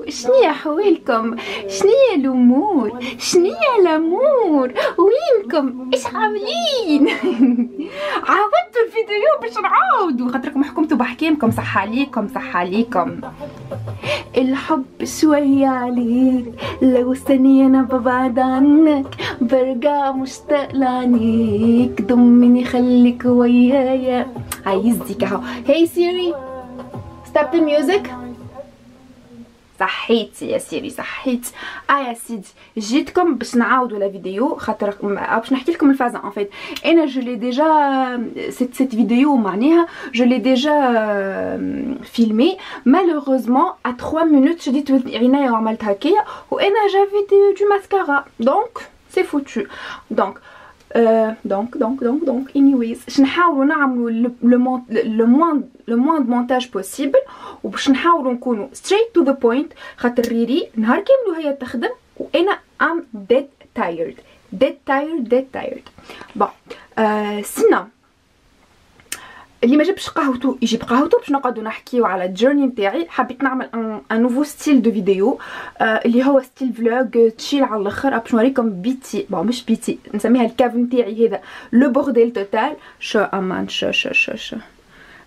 شنيا حوالكم؟ شنيا الامور؟ شنيا الامور؟ وينكم؟ ايش عاملين؟ عاودتوا الفيديو باش نعاودوا خاطركم حكمتوا بحكامكم. صح عليكم صح عليكم. الحب شوية عليك، لو ثانية انا ببعد عنك برجع مشتاق لعنيك، ضمني خليك ويايا. عايزك اهو. هاي سيري stop the music. صحيتي يا سيري صحيتي. يا سيدي جيتكم باش نعاودوا لا فيديو خاطر باش نحكي لكم الفازه. ان فيت انا جو لي ديجا سيت فيديو معناها جو لي ديجا فيلمي. مالوغوزمون ا 3 مينوت شديت عنايه وعملت هكايا وانا جافي دو ماسكارا دونك سي فوتو. دونك انيويز باش نحاولوا نعملوا لو موان دو مونتاج بوسيبل وباش نحاولوا نكونوا ستريت تو ذا بوينت خاطر ريري نهار كامل هي تخدم وانا ام ديد تايرد بون. سينا اللي ما جابش قهوته يجيب قهوته باش نقعدوا نحكيو على الجيرني نتاعي. حبيت نعمل ان نوفو ستيل دو فيديو اللي هو ستيل فلوغ تشيل على الاخر باش نوريكم بيتي بون مش بيتي نسميها الكاف نتاعي هذا لو بورديل توتال. شو امان شو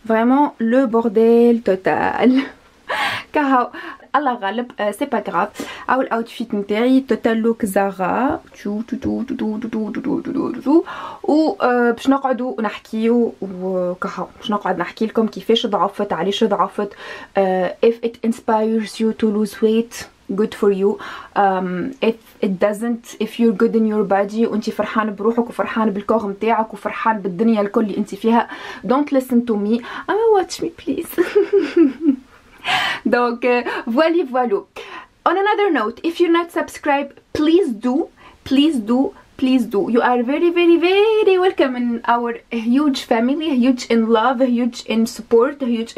فريمون لو بورديل توتال كهو الله غالب. سي با غراف. او الاوتفيت نتاعي توتال لوك زارا و باش نقعدوا نحكيو وكهو باش نقعد نحكي لكم كيفاش ضعفت علاش ضعفت. if it inspires you to lose weight good for you. if it doesn't, if you're good in your body وانت فرحان بروحك وفرحان بالكور نتاعك وفرحان بالدنيا الكل اللي انت فيها don't listen to me. watch me please. Donc voilà. On another note, if you're not subscribed, please do. You are very welcome in our huge family, huge in love, huge in support, huge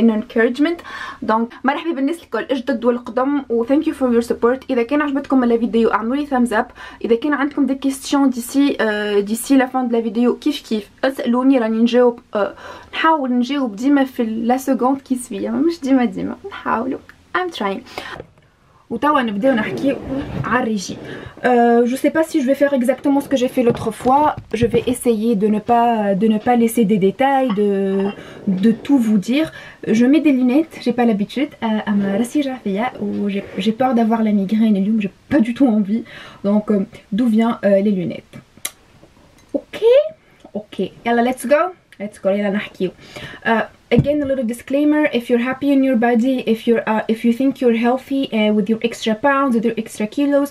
in encouragement. Donc مرحبا بالناس الكل اجدد والقدم و thank you for your support. اذا كان عجبتكم الفيديو اعملوا لي thumbs up. اذا كان عندكم des questions d'ici la fin de la vidéo كيف اسالوني راني نجاوب. نحاول نجاوب ديما في لا سكوند كي سويه مش ديما نحاولوا. I'm trying. وتوا نبداو نحكيو على الريجيم. Je sais pas si je vais faire exactement ce que j'ai fait l'autre fois. Je vais essayer de ne pas laisser des détails, de tout vous dire. Je mets des lunettes, j'ai pas l'habitude. أما راسي جافية و j'ai peur d'avoir la migraine اليوم j'ai pas du tout envie. Donc d'où vient les lunettes. OK. يلا let's go يلا نحكيو. Again a little disclaimer, if you're happy in your body, if you think you're healthy with your extra pounds, with your extra kilos,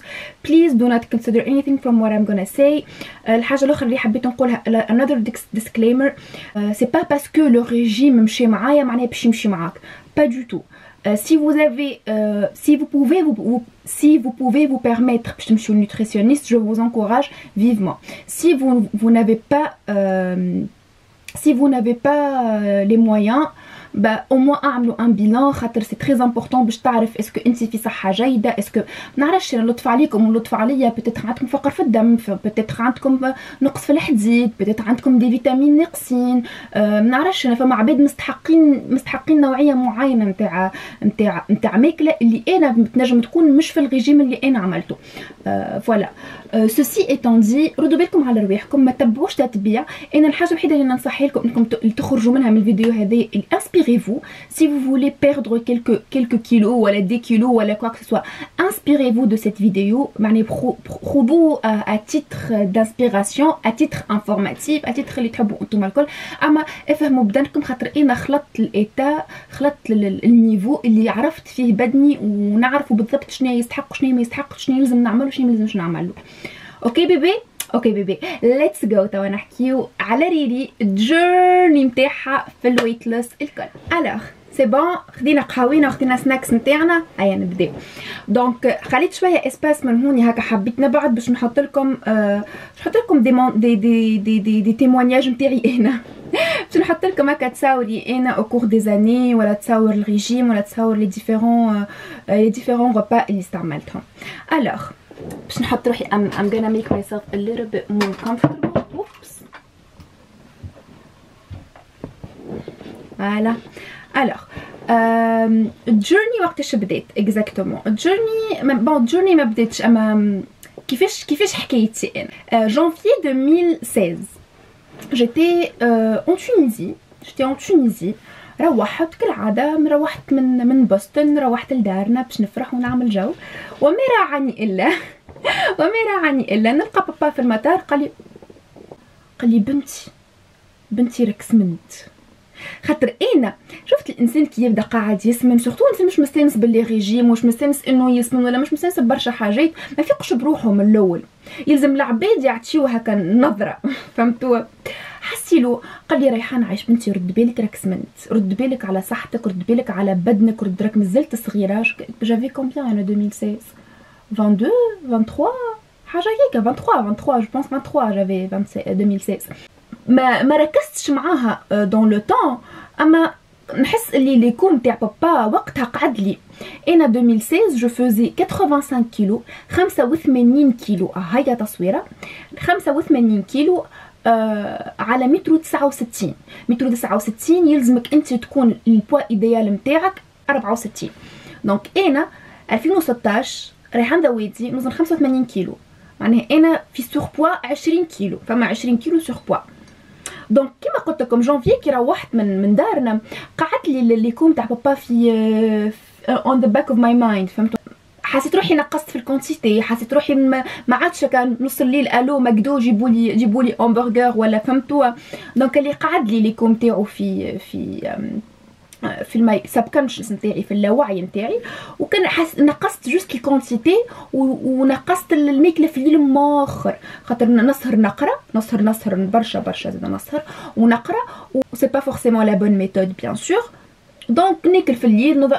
please do not consider anything from what I'm gonna say. الحاجة الأخرى اللي حبيت نقولها another disclaimer, c'est pas parce que le régime مشي معايا معناه باش يمشي معاك. Pas du tout. Si vous pouvez vous permettre باش تمشيو nutritionniste, je vous encourage vivement. Si vous n'avez pas les moyens, bah au moins اعملوا un bilan خاطر c'est très important باش تعرف اسكو انت في صحه جيده. اسكو ما نعرفش نلطف عليكم ونلطف عليا بتيتر عندكم فقر في الدم بتيتر عندكم نقص في الحديد بتيتر عندكم دي فيتامين ناقصين. ما نعرفش انا فما عباد مستحقين نوعيه معينه نتاع ماكله اللي انا تنجم تكون مش في الريجيم اللي انا عملته. فوالا سوسي ايتون دي ردوا بالكم على رواحكم ما تبعوش تتبيع. انا الحاجه الوحيده اللي ننصح لكم انكم تخرجوا منها من الفيديو هذه inspirez-vous. Si vous voulez perdre quelques kilos ou des kilos ou quoi que ce soit, inspirez-vous de cette vidéo. خذوه à titre d'inspiration, à titre informatif, à titre اللي تحبوا انتم الكل. اما افهموا بدنكم خاطر انا خلطت الايتا خلطت النيفو اللي عرفت فيه بدني ونعرفوا بالضبط شنو يستحق وشنو ما يستحق شنو لازم نعمل وشنو ما لازمش نعمل. اوكي بيبي ليتس جو. توا نحكيو على ريري الجيرني نتاعها في الويت لوس الكل. الوغ سي بون خدينا قهوينا وخدينا سناكس نتاعنا هيا نبداو. دونك خليت شويه اسباس من هوني هكا حبيت نبعد باش نحط لكم دي تيموانياج نتاعي انا باش نحط لكم هكا تصاوري انا او كور دي زاني ولا تصاور الريجيم ولا تصاور لي ديفيرون غوبا اللي استعملتهم. الوغ باش نحط روحي I'm gonna make myself a little bit more comfortable. Oops. Voilà. Alors الجورني وقتاش بدات اكزاكتومون؟ الجورني ما بداتش، اما كيفاش حكايتي انا. جانفي 2016 جيتي اون تونيزي. روحت كالعاده، روحت من بوسطن، روحت لدارنا باش نفرح ونعمل جو، وما راعني الا نلقى بابا في المطار قال لي بنتي راك سمنت. خاطر انا شفت الانسان كي يبدا قاعد يسمن، سورتو انسان مش مستانس باللي ريجيم، ومش مستانس انه يسمن، ولا مش مستانس برشا حاجات، ما فيقش بروحه من الاول، يلزم العباد يعطيوه هكا نظره فهمتوا. حسيلو قال لي ريحان عايش بنتي، رد بالك راك سمنت، رد بالك على صحتك، رد بالك على بدنك، رد راك مازلت صغيره. جافي كومبيان انا 2016 22 23 حاجه هيك، 23 جو بونس 23 جافي 2016. ما ركزتش معاها دون لو طون، اما نحس اللي لي كوم تاع بابا وقتها قعد لي. انا 2016 جو فوزي 85 كيلو، 85 كيلو هيا تصويره، 85 كيلو على متر 69. متر 69 يلزمك انت تكون البوا ايديال نتاعك 64. دونك انا 2016 ريحان ذويتي نوزن 85 كيلو، معناها انا في سور بوا 20 كيلو، فما 20 كيلو سور بوا. دونك كيما قلت لكم جانفي كي روحت من دارنا قعدت لي اللي كوم تاع بابا في اون ذا باك اوف ماي مايند، فهمتوا. حسيت روحي نقصت في الكونتيتي، حسيت روحي ما عادش كان نص الليل الو ماكدو جيبوا لي همبرغر ولا، فهمتوا. دونك اللي قعد لي كوم تاعو في الماي سبكونشس نتاعي، في اللاوعي نتاعي، وكان نقصت جوست الكونتيتي، ونقصت الماكله في الليل ماخر، خاطر نسهر برشا زاد نسهر ونقرا، و سي با فورسيمون لا بون ميثود بيان سور. دونك ناكل في الليل،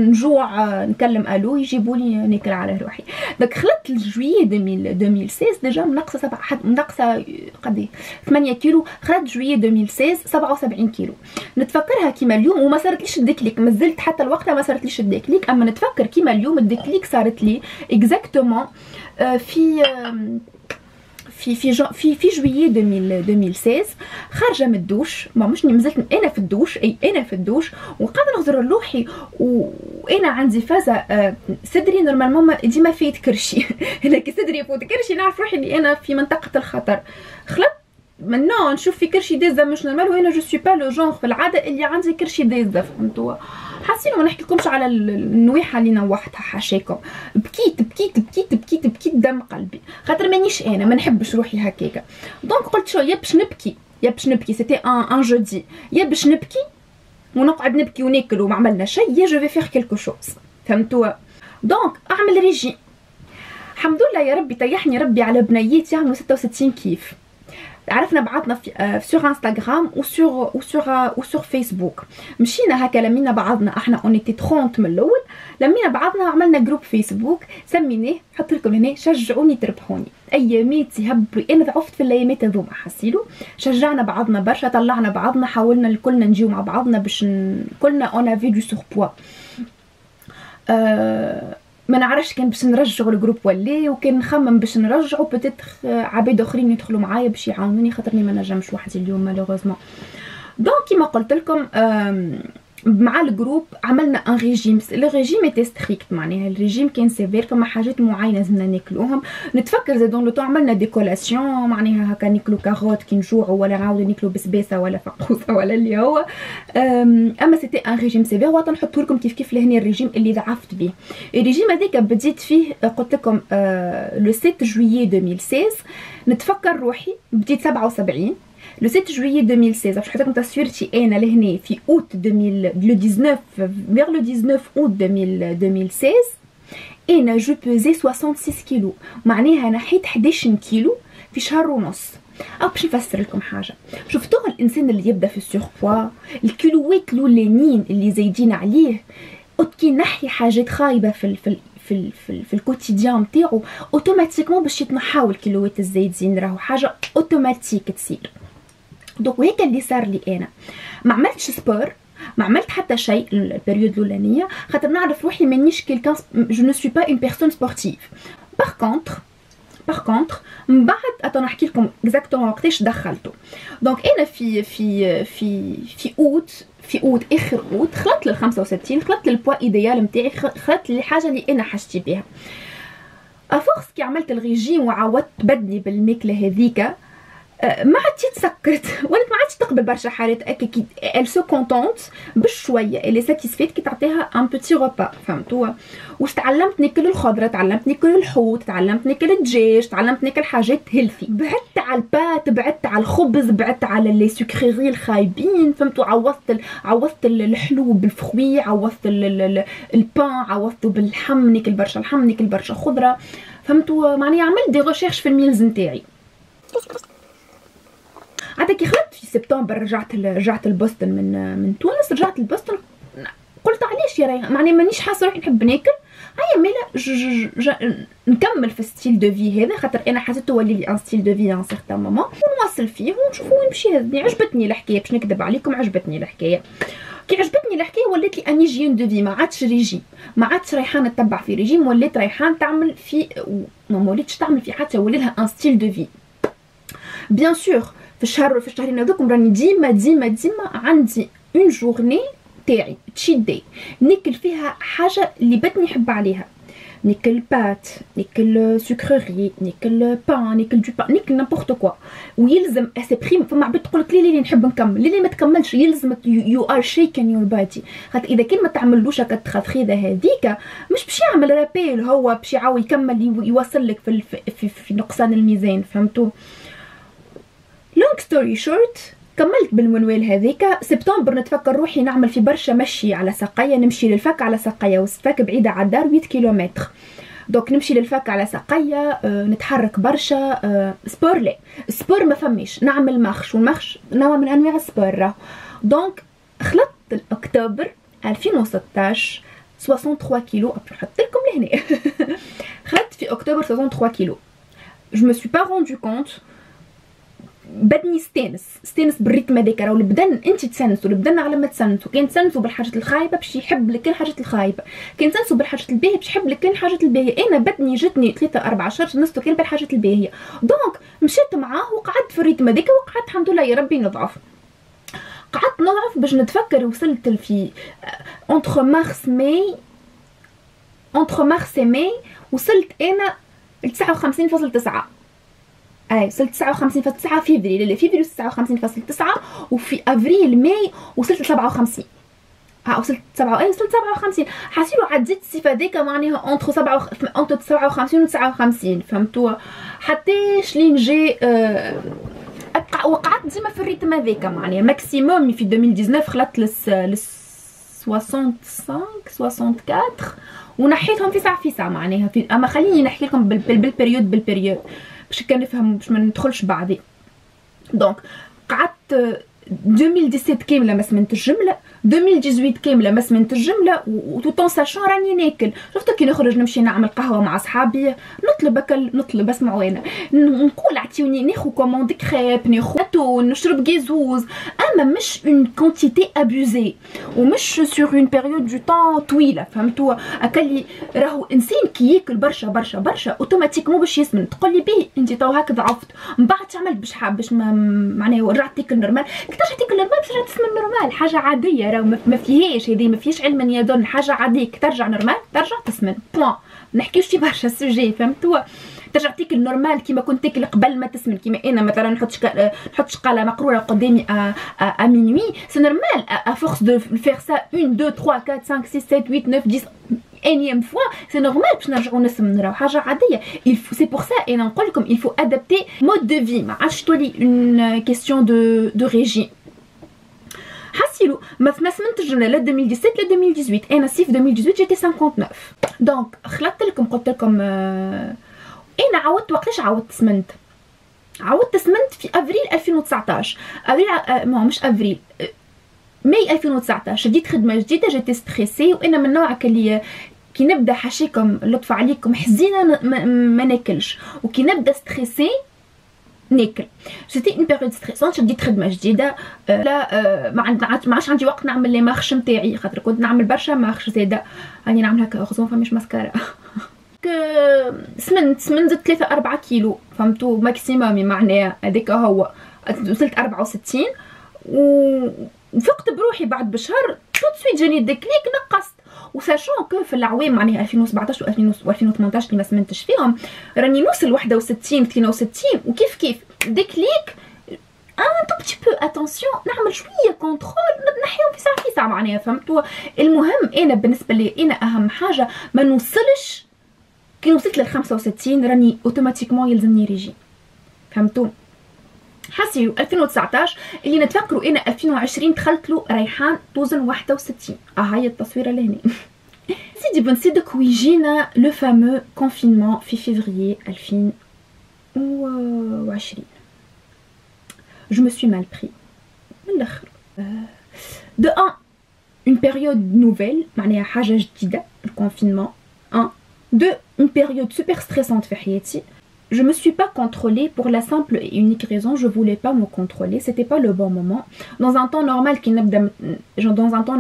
نجوع نكلم الو يجيبوا لي ناكل على روحي. دونك خلطت الجويي 2016 ديجا منقصه قدي 8 كيلو. خلطت جويي 2016 77 كيلو. نتفكرها كيما اليوم، وما صارتليش الديكليك، مازلت حتى الوقت ما صارتليش الديكليك، اما نتفكر كيما اليوم الديكليك صارت لي اكزاكتومون في جويي 2016 خارجه من الدوش. ما مش مازلت انا في الدوش وقاعده نغزر لوحي، وانا عندي فازه صدري نورمالمون ديما فايت كرشي لكن صدري يفوت كرشي، نعرف روحي اللي انا في منطقه الخطر. خلط منو نشوف في كرشي ديزا مش نورمال، وانا جو سوي با لو جونغ في العاده اللي عندي كرشي ديزا، فهمتوا. حاسين ما نحكي لكمش على النويحه اللي نوحتها حاشاكم، بكيت دم قلبي، خاطر مانيش انا ما نحبش روحي هكاكا. دونك قلت شو يا باش نبكي سيتي ان جودي، يا باش نبكي ونقعد نبكي وناكل وما عملنا شيء، يا جو في فيغ كيلكو شوز، فهمتوا. دونك اعمل ريجي، الحمد لله يا ربي طيحني ربي على بنيات يعملوا 66 كيف. عرفنا بعضنا في سور انستغرام وسور فيسبوك، مشينا هكا لمينا بعضنا، احنا اونيتي 30 من الاول، لمينا بعضنا عملنا جروب فيسبوك سميناه، حط لكم هنا شجعوني تربحوني. ايامات يهبروا، انا ضعفت في الايامات هذوما، حسيلو شجعنا بعضنا برشا، طلعنا بعضنا، حاولنا الكلنا نجيو مع بعضنا باش كلنا اون افي دو سور بوا. ما نعرفش كان باش نرجعوا الجروب ولا، وكان نخمم باش نرجعوا بوتيتر عباد اخرين يدخلوا معايا باش يعاونوني، خاطرني ما نجمش وحدي اليوم مالوغوزمون. دونك كيما قلت لكم مع الجروب عملنا ان ريجيم. لو ريجيم ايتي ستريكت، معناها الريجيم كان سيفير، فما حاجات معينه لازمنا ناكلوهم. نتفكر زاد دون لو طون عملنا دي كولاسيون، معناها هكا ناكلو كاروت كي نجوعوا، ولا نعاودو ناكلو بسباسه ولا فقوسه ولا اللي هو. اما سيتي ان ريجيم سيفير، وغنحطو لكم كيف لهنا الريجيم اللي ضعفت به. الريجيم هذاك بديت فيه قلت لكم لو 7 جويي 2016. نتفكر روحي بديت 77 لو 7 جويي 2016. باش نحط لكم تصويرتي انا لهنا في اوت 2019 vers le 19 août 2016. انا جو بوزي 66 كيلو، معناها نحيت 11 كيلو في شهر ونص. او باش نفسر لكم حاجه، شفتوها الانسان اللي يبدا في السور بوا، الكيلوات الاولانيين اللي زايدين عليه، كي نحي حاجات خايبه في الكوتيديان نتاعو، اوتوماتيكمون باش يتنحاو الكيلوات الزايدين، راهو حاجه اوتوماتيك تصير. دونك هيك اللي صار لي، انا ما عملتش سبور، ما عملت حتى شيء البريود الاولانيه، خاطر نعرف روحي مانيش كيلكان، جو نو سوي با اون بيرسون سبورتيف. باغ باغ كونطخ من بعد اتو نحكي لكم اكزاكتومون وقتاش دخلته. دونك انا في اوت اخر اوت خلطت لل 65، خلطت للبوا ايديال نتاعي، خلطت للحاجه اللي انا حاجتي بها. افورس كي عملت الريجيم وعودت بدني بالماكله هذيك ما عادش تسكرت ولات ما عادش تقبل برشا حالات هكا كي ال سو كونتونت بشويه اللي ساتيسفيت كي تعطيها ان بوتي روبا فهمتوا. واش تعلمت ناكل الخضره، تعلمت ناكل الحوت، تعلمت ناكل الدجاج، تعلمت ناكل حاجات هيلثي، بعدت على البات، بعدت على الخبز، بعدت على لي سكريري الخايبين فهمتوا. عوضت الحلو بالفخوي، عوضت البان عوضته باللحم، ناكل برشا لحم، ناكل برشا خضره فهمتوا. معناها عملت دي ريشيرش في الميلز نتاعي. عاد كي خرجت في سبتمبر رجعت لبوسطن من تونس، رجعت لبوسطن قلت علاش يا ريان معني مانيش حاسه روحي نحب ناكل، هيا مالا نكمل في ستيل دو في هذا، خاطر انا حسيت تولي لي ان ستيل دو في ان سيغتان مومون ونواصل فيه ونشوفوا وين مشي هذني. عجبتني الحكايه باش نكذب عليكم، عجبتني الحكايه. كي عجبتني الحكايه ولات لي اني جين دو في، ما عادش ريجيم، ما عادش رايحه نتبع في ريجيم، ولات رايحه تعمل في ما وليتش تعمل في حتى ولي لها ان ستيل دو في. بيان سور في الشهرين هذوكم راني ديما عندي اون جورني تاعي تشيت داي ناكل فيها حاجه اللي بدني نحب عليها، ناكل بات، ناكل سكريري، ناكل بان، ناكل دو بان، ناكل نيمبورط كوا. ويلزم اسي بريم فما عباد تقول لك لي نحب نكمل، لي ما تكملش، يلزمك يو ار شيكن يور بادي، خاطر اذا كان ما تعملوش هكا التخاذه هذيك مش باش يعمل رابيل، هو باش يعاود يكمل يوصل لك في نقصان الميزان فهمتوا. لونج ستوري شورت كملت بالمنوال هذيك. سبتمبر نتفكر روحي نعمل في برشا مشي على ساقية، نمشي للفك على ساقية، والفك بعيدة على الدار 8 كيلومتر، دوك نمشي للفك على ساقية نتحرك برشا. سبور لا سبور ما فماش، نعمل مارش، والمارش نوع من انواع السبور راهو. دونك خلطت اكتوبر 2016 63 كيلو، نحط لكم لهنا خلطت في اكتوبر 63 كيلو. جو مو سوي با روندو كونت بدني استانس بالريتم هذاك. راهو البدن انت تسنسوا، البدن على ما تسنسوا، كان تسنسوا بالحاجات الخايبه باش يحب لك الحاجات الخايبه، كان تسنسوا بالحاجات الباهيه باش يحب لك الحاجات الباهيه. انا بدني جتني 3-4 شهور تنستو كان بالحاجات الباهيه، دونك مشيت معاه وقعدت في الريتم هذاك، وقعدت الحمد لله يا ربي نضعف، قعدت نضعف باش نتفكر وصلت في اونتر مارس ماي وصلت انا ل 59.9. وصلت 59.9 فيفري 59.9، وفي افريل ماي وصلت ل 57. وصلت 57 حاسيلو عديت الصفه هذيك معناها اونتر 57 و 59 فهمتوا. حتىش لين جي وقعدت ديما في الريتم هذاك معناها ماكسيموم في 2019 خلطت ل 64 ونحيتهم في ساعه معناها اما خليني نحكي لكم بالبريود باش كنفهم باش ما ندخلش بعضي. دونك قعدت 2017 كامله ما سمنت الجمله، 2018 كامله ما سمنت الجمله، وتوتون ساشون راني ناكل. شفت كي نخرج نمشي نعمل قهوه مع صحابي نطلب اسمعوا انا نقول عطيوني ناخذ كوموند كريب، ناخذ اتون، نشرب غيزوز، اما مش اون كونتيتي ابوزي ومش سور اون بيريود دو طون طويله فهمتوا. اكلي راهو انسان كي ياكل برشا اوتوماتيكمون باش يسمن، تقول لي بيه انت تو هاك ضعفت من بعد تعمل باش معناها رجعت تاكل نورمال، كي ترجع تاكل نورمال باش ترجع تسمن نورمال، حاجه عاديه راهو ما فيهاش هذه، ما فيهاش علم يدل، حاجه عاديه كي ترجع نورمال ترجع تسمن بوان. نحكيوش في برشا سوجي فهمتوا، ترجع تاكل نورمال كيما كنت تاكل قبل ما تسمن، كيما انا مثلا نحط شقاله مقروره قدامي ا مينوي سي نورمال ا فورس دو فير سا 1 2 3 4 5 6 7 8 9 10 انيام فوا سي نورمال باش نرجعوا نسمن، راهو حاجه عاديه. سي بور سا انا نقول لكم il faut adapter mode de vie، ما عادش تولي اون كيستيون دو ريجيم. حسيلو ما سمنت الجمله لا 2017 لا 2018، انا صيف 2018 جيتي 59. دونك خلطت لكم قلت لكم انا عودت وقتاش عودت سمنت في افريل 2019، افريل مش افريل ماي 2019 جديت خدمه جديده، جيت ستريسي، وانا من نوعك اللي كي نبدا حاشيكم لطف عليكم حزينه ما ناكلش، وكي نبدا ستريسي ناكل. سيتي اون بيريود ستريسونت، شديت خدمه جديده، لا ما عادش عندي وقت نعمل لي مارش نتاعي، خاطر كنت نعمل برشا مارش زاده، راني نعمل هكا غزون فماش ماسكارا دونك سمنت زدت 3 4 كيلو فهمتوا ماكسيموم معناها هذاك هو. وصلت 64 وفقت بروحي بعد بشهر تو سويت جاني ديكليك نقصت. وساشون كو في العوام معناها 2017 و2018 اللي ما سمنتش فيهم راني نوصل 61 62 وكيف كيف ديكليك ان تو بتي بو اتونسيون نعمل شويه كونترول نحيهم في ساعه معناها فهمتوا. المهم انا بالنسبه لي انا اهم حاجه ما نوصلش كي وصلت لل 65 راني اوتوماتيكمون يلزمني ريجيم فهمتوا. حسيو 2019 اللي نتفكروا انا 2020 دخلت له ريحان توزن 61. هاي التصويره لهنا. سيدي بن سيدك ويجينا لو فامو كونفينمون في فيفريي 2020. Je me suis mal pris. De un, une période nouvelle, معناها حاجة جديدة, le confinement. Un. Deux, une période super stressante في حياتي. Je me suis pas contrôlée pour la simple et unique raison, je voulais pas me contrôler, c'était pas le bon moment. Dans un temps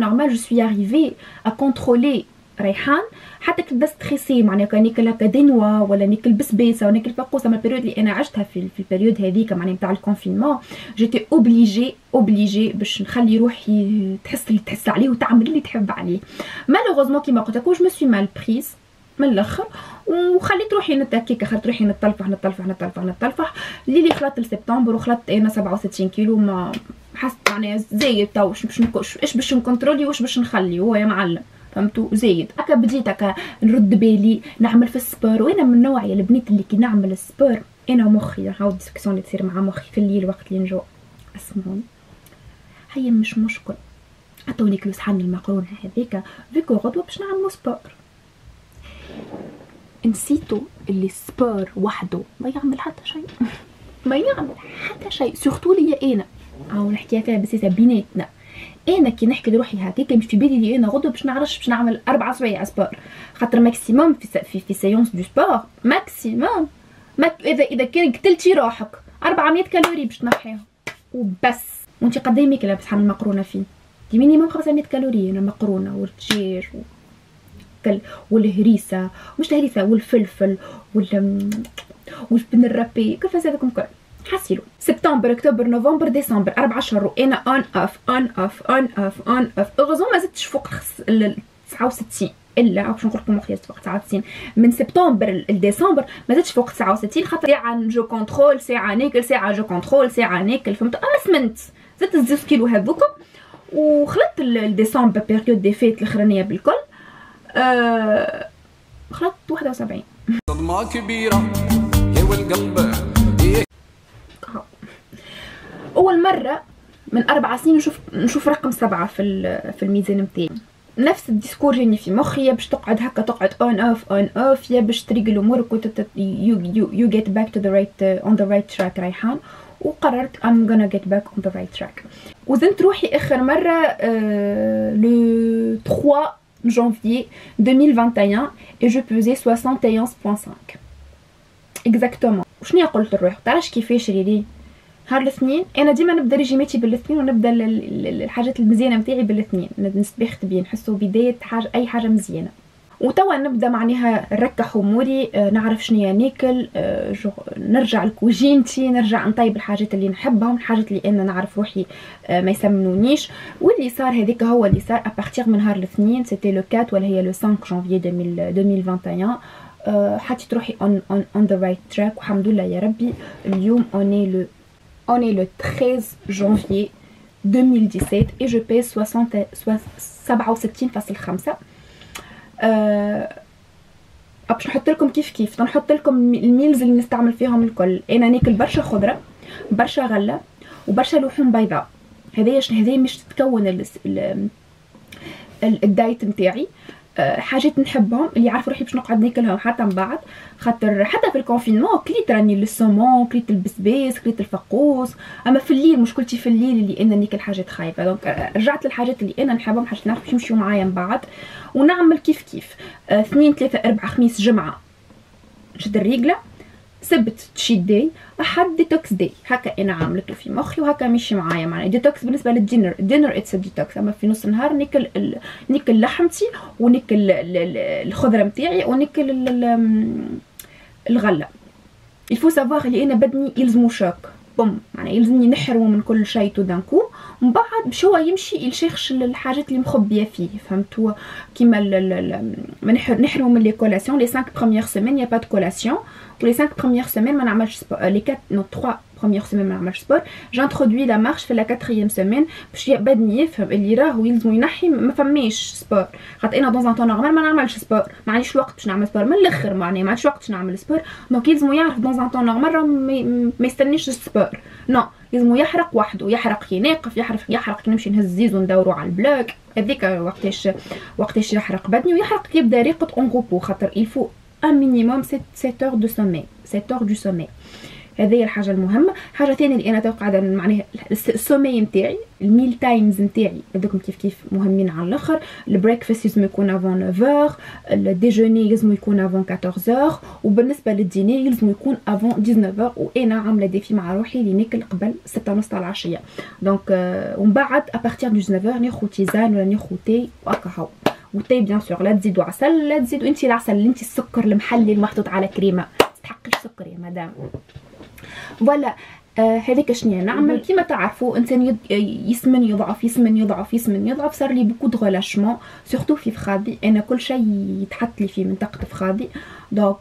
normal, je suis arrivée à contrôler ريحان حتى كنت ستريسي معناها كان ناكل هكا دينوا ولا ناكل بسبيسه ولا ناكل فقوسه. من البيريود اللي انا عشتها في البيريود هذيك معناها نتاع الكونفينمون جيتي اوبليجي باش نخلي روحي تحس عليه وتعمل اللي تحب عليه. مالوغوزمون كيما قلت لك جو سوي مال بريز من الاخر وخليت روحي نتاكيك خليت روحي نتلفح اللي خلطت لسبتمبر وخلطت انا 67 كيلو. ما حسيت معناها زايد تو ايش باش نكونترولي واش باش نخلي هو يا معلم فهمتوا زايد. هكا بديت هكا نرد بالي نعمل في السبور. وانا من نوعيه البنات اللي كي نعمل السبور انا مخي نعاود ديسكسيون اللي تصير مع مخي في الليل وقت اللي نجوع اسمعوني هيا مش مشكل عطوني كيلو صحن المقرونه هذيك فيكو غدوه باش نعملو سبور. نسيتو اللي السبور وحده ما يعمل حتى شيء ما يعمل حتى شيء سورتو ليا انا او نحكيها فيها بسيسه بيناتنا. انا كي نحكي لروحي هكاك مش في بالي لي انا غدوه باش نعرفش باش نعمل 4 سوايع سبور خاطر ماكسيموم في سيونس دو سبور ماكسيموم اذا كان قتلتي روحك 400 كالوري باش تنحيهم وبس. وانت قداي ماكله بصحن المقرونه فين دي مينيموم 500 كالوري. انا مقرونه والدجاج والهريسه مش الهريسه والفلفل والجبن الرابي كيف هذاكم كل حسيلو. سبتمبر اكتوبر نوفمبر ديسمبر 4 اشهر وانا اون اوف اوغوزون ما زدتش فوق 69 الا باش نقول لكم مخيلت فوق 69. من سبتمبر لديسمبر ما زدتش فوق 69 خاطر ساعه جو كونترول ساعه ناكل ساعه جو كونترول ساعه ناكل فهمتوا. انا سمنت زدت 2 كيلو هذوكم وخلطت الديسمبر بيريود دي فيت الاخرانيه بالكل خلطت 71. صدمه كبيره يا والقلب. اول مره من 4 سنين نشوف رقم 7 في الميزان نتاعي. نفس الديسكور جاني في مخي يا باش تقعد هكا تقعد اون اوف يا باش تريقل امورك you get back to the right on the right track ريحان. وقررت I'm gonna get back on the right track. وزنت روحي اخر مره le 3 janvier 2021 et je pesais 71.5 exactement. وشنو قلت لروحي تعرفش كيفاش ريلي نهار الاثنين انا ديما نبدا ريجيماتي بالاثنين ونبدا الحاجات المزيانه نتاعي بالاثنين نستبيخت بيه نحسو بدايه حاجه اي حاجه مزيانه. وتوا نبدا معناها نركح اموري نعرف شنيا ناكل نرجع لكوجينتي نرجع نطيب الحاجات اللي نحبهم الحاجات اللي انا نعرف روحي ما يسمنونيش. واللي صار هذاك هو اللي صار ابارتيغ من نهار الاثنين سيتي لو 4 ولا هي لو 5 جانفي 2021 حطيت روحي on the right track والحمد لله يا ربي. اليوم on est le 13 janvier 2017 et je pèse 67.5. باش نحط لكم كيف نحط لكم الميلز اللي نستعمل فيهم الكل. انا ناكل برشا خضره برشا غله وبرشا لحوم بيضاء. هذايا مش تتكون الدايت نتاعي. حاجات نحبهم اللي عارف روحي باش نقعد ناكلهم حتى من بعد خاطر حتى في الكونفينمون كليت راني السومون كليت البسباس كليت الفقوس. اما في الليل مشكلتي في الليل اللي انا ناكل حاجات خايبه دونك رجعت للحاجات اللي انا نحبهم حاجات نعرف باش يمشيو معايا من بعد ونعمل كيف 2 3 4 خميس جمعه نشد الريقله سبت تشيت داي، احد ديتوكس داي. هكا انا عملته في مخي وهكا ماشي معايا. معناها ديتوكس بالنسبه للدينر، الدينر اتس ديتوكس، اما في نص النهار ناكل لحمتي وناكل الخضره نتاعي وناكل الغله. الفو سافوار اللي انا بدني يلزمو شوك بوم، معناها يلزمني نحرمه من كل شيء تو دانكو، ومن بعد باش هو يمشي يشيخش الحاجات اللي مخبيه فيه. فهمتوا كيما نحرمه من لي كولاسيون. لي 5 بروميير سيمين يا با دو كولاسيون، و لي 5 بروميير سيمين ما نعملش سبور. لي 4 نو 3 بروميير سيمين ما نعملش سبور. جانترودوي لا مارش في لا 4 سيمين باش بدني يفهم اللي راهو يلزمو ينحي ما فماش سبور. خاطر انا دون ان طون نورمال ما نعملش سبور، ما عنديش الوقت باش نعمل سبور من الاخر، معناها ما عنديش وقت باش نعمل سبور. دونك يلزمو يعرف دون ان طون نورمال ما يستنيش السبور، نو لازمو يحرق وحده، يحرق كي ناقف، يحرق كي نمشي نهز الزيز وندورو على البلوك. هذيك وقتاش يحرق بدني، ويحرق كي يبدا ريقه اون غوبو. خاطر الفو ان مينيموم 7 اور دو سومي، 7 اور دو سومي. هذه الحاجه المهمه. حاجه ثانيه اللي انا تو قاعده معناها السومي نتاعي، الميل تايمز نتاعي هذوكم كيف مهمين على الاخر. البريكفاست لازم يكون افون 9h، الديجوني لازم يكون افون 14h، وبالنسبه للديني لازم يكون افون 19h. وانا عامله ديفي مع روحي اللي ناكل قبل 6:30 تاع العشيه. دونك ومن بعد ابارتير دو 19h ناخذ تيزان ولا ناخذ تي وكهو. والتي بيان سور لا تزيدوا عسل، لا تزيدوا انت العسل اللي انت السكر المحلي المحطوط على كريمه، تحقش السكر يا مدام. فوالا هذيك شنيا نعمل. كيما تعرفوا انسان يسمن يضعف، يسمن يضعف، يسمن يضعف. صار لي بوكو دو ريلاشمون سورتو في فخادي. انا كل شيء يتحط لي في منطقه فخادي. دونك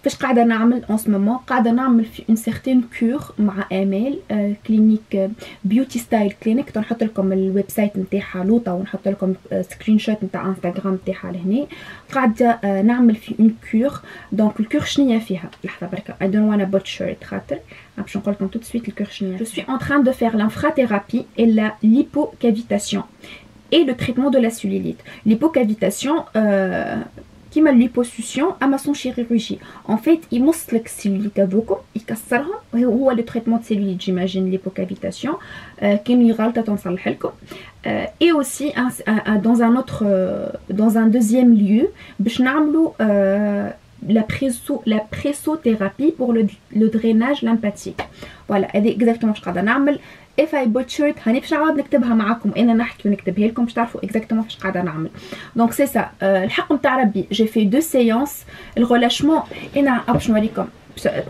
فاش قاعده نعمل اون سو مومون، قاعده نعمل في اون سيغتين كور مع امال كلينيك بيوتي ستايل كلينيك. نحط لكم الويب سايت نتاعها لوطا، ونحط لكم سكرين شوت نتاع انستغرام نتاعها لهنا. قاعده نعمل في اون كور. دونك الكور شنيا فيها؟ لحظه بركه اي دون وانا بوتشر خاطر باش نقول لكم تو سويت الكور شنيا. جو سوي ان تران دو فير l'infrathérapie et la lipocavitation et le traitement de la cellulite. L'hypocavitation كيما الليبوسيسيون اما سون شيرورجي. ان فيت يمص لك السيلوليت هذوكم يكسرهم، هو لو تريتمون سيلوليت جيماجين ليبوكافيتاسيون. كاين غلطه تنصلح لكم. اي اوسي dans un deuxième lieu باش نعملوا la pressothérapie pour le drainage lymphatique. فوالا هذه اكزاكتومون واش قاعده نعمل. if I butchered هاني باش نعاود نكتبها معاكم، انا نحكي ونكتبها لكم باش تعرفوا اكزاكتومون فاش قاعده نعمل. دونك سي سا الحق نتاع ربي. جي في 2 سيونس الغولاشمون. انا باش نوريكم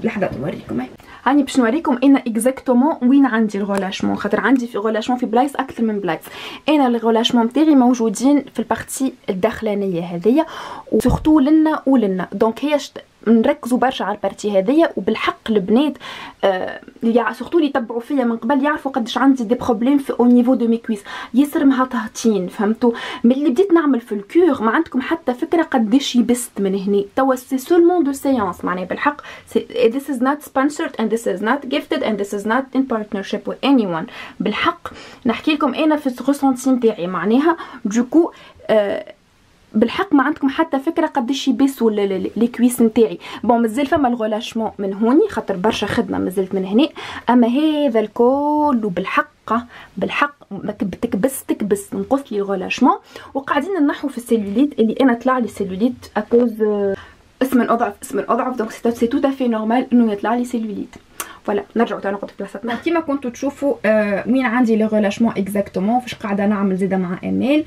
لحظه نوريكم هاني باش نوريكم انا اكزاكتومون وين عندي الغولاشمون. خاطر عندي في غولاشمون في بلايص اكثر من بلايص. انا الغولاشمون تاعي موجودين في البارتي الداخلانيه هذيا، وسورتو لنا ولنا. دونك هي نركزوا برشا على البارتي هذيا. وبالحق البنات اللي سورتو اللي يتبعوا فيا من قبل يعرفوا قداش عندي دي بروبليم في او نيفو دو مي كويس، ياسر مهطهطين. فهمتوا ملي بديت نعمل في الكور ما عندكم حتى فكره قداش يبست من هنا. توا سي سولمون دو سيونس. معناها بالحق this is not sponsored and this is not gifted and this is not in partnership with anyone. بالحق نحكي لكم انا في الريسونتي نتاعي. معناها دوكو بالحق ما عندكم حتى فكره قداش يبسوا لي كويس نتاعي. بون مازال فما الغولاشمون من هوني خاطر برشا خدمه مازلت من هنا، اما هذا الكل بالحق تكبس نقص لي الغولاشمون. وقاعدين ننحوا في السيلوليت اللي انا طلع لي سيلوليت اكوز اسم اضعف. دونك سي تو افي نورمال انه يطلع لي سيلوليت. فوالا نرجعوا تاني نقعد في بلاصتنا. كيما كنتوا تشوفوا وين عندي لي ريلاشمون اكزاكتومون فاش قاعده نعمل زاده مع امال.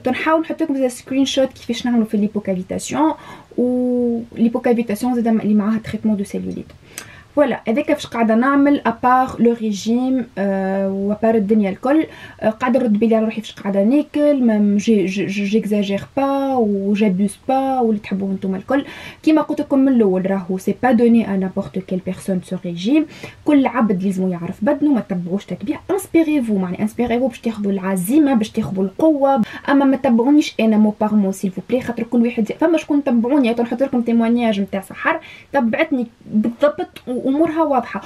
تنحاول نحط لكم زي سكرين شوت كيفاش نعملوا في الليبوكافيتاسيون، والليبوكافيتاسيون زاده اللي معاها تريتمون دو سيلوليت. فوالا هذاك فاش قاعده نعمل ابار لو ريجيم وابار الدنيا الكل. قاعده نرد بالي على روحي فاش قاعده ناكل، ميم جيكزاجير با وجابوز با واللي تحبوه نتوما الكل. كيما قلت لكم من الاول راهو سي با دوني ا نابورت كيل بيرسون سو ريجيم. كل عبد لازم يعرف بدنه، ما تتبعوش تتبيع. انسبيريفو معناها انسبيريفو باش تاخذوا العزيمه، باش تاخذوا القوه. اما ما تتبعونيش انا مو بار مو سيل فو بلي، خاطر كل واحد فما شكون تبعوني. تنحط لكم تيمونياج نتاع سحر تبعتني بالضبط امورها واضحه.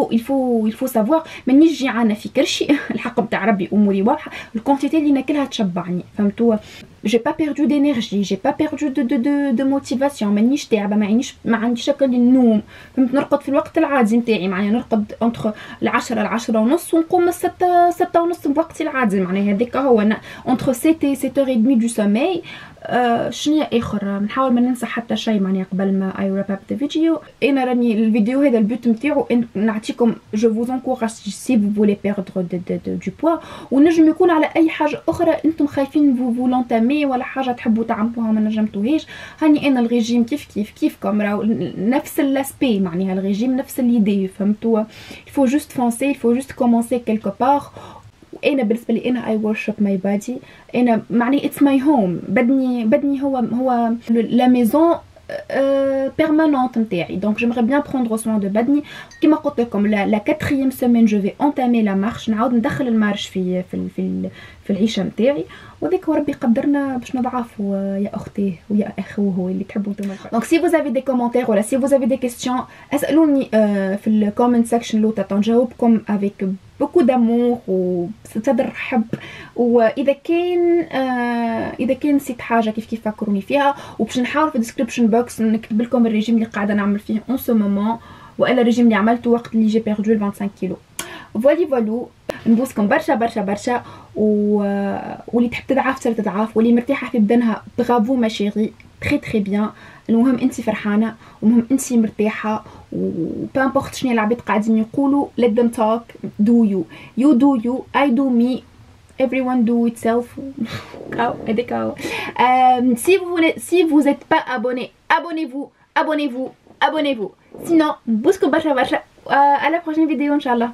الفو سافوار مانيش جيعانه في كرشي الحق نتاع ربي اموري واضحه. الكونتيتي اللي ناكلها تشبعني. فهمتوا j'ai pas perdu d'énergie, j'ai pas perdu de motivation. مانيش تعبه، ما عنديش شكل النوم. فهمت نرقد في الوقت العادي نتاعي. معناها نرقد انتر 10 ل10 ونص ونقوم من 6 ونص بوقتي العادي. معناها هذاك هو انا انتر 7 et 7h30 du sommeil. شنو اخر نحاول ما ننسى حتى شيء معناها قبل ما اي راب اب ذا فيديو. انا راني الفيديو هذا البوت نتاعو نعطيكم جو فوز انكوراج سي فو فولي بيردر دو بوا، ونجم يكون على اي حاجه اخرى انتم خايفين فو لونتامي ولا حاجه تحبوا تعملوها ما نجمتوهاش. هاني انا الريجيم كيفكم راهو نفس الاسبي معناها الريجيم نفس ليدي فهمتوا. الفو جوست فونسي الفو جوست كومونسي كيلكو بار. انا بالنسبه لي انا اي ورشيب ماي بادي، انا معني اتس ماي هوم. بدني هو لا ميزون بيرمانونت نتاعي. دونك جيمغي بيان بروندر سوان دو بدني. كيما قلت لكم لا كاتريام سيمين جو في انتامي لا مارش، نعاود ندخل المارش في العيشه نتاعي، وذاك ربي قدرنا باش نضعفوا يا اختي ويا اخوه اللي تحبوا نتوما. دونك سي فوز افي دي كومونتير ولا سي فوز افي دي كيستيون اسالوني في الكومنت سيكشن لو تنجاوبكم افيك بوكو دامور وبصدر رحب. واذا كان نسيت حاجه كيف فكروني فيها، وباش نحاول في الديسكريبشن بوكس نكتب لكم الريجيم اللي قاعده نعمل فيه اون سو مومون، والا الريجيم اللي عملته وقت اللي جي بيردو 25 كيلو. فوالو نبوسكم برشا برشا برشا، واللي تحب تضعف تضعف، واللي مرتاحه في بدنها برافو ما شيري تري بيان. المهم انت فرحانه، المهم انت مرتاحه، وبامبورت شنو العباد قاعدين يقولوا let them talk do you do you I do me everyone do itself. كاو هذيك كاو. si vous êtes pas abonné abonnez-vous sinon نبوسكم برشا برشا. à la prochaine vidéo ان شاء الله.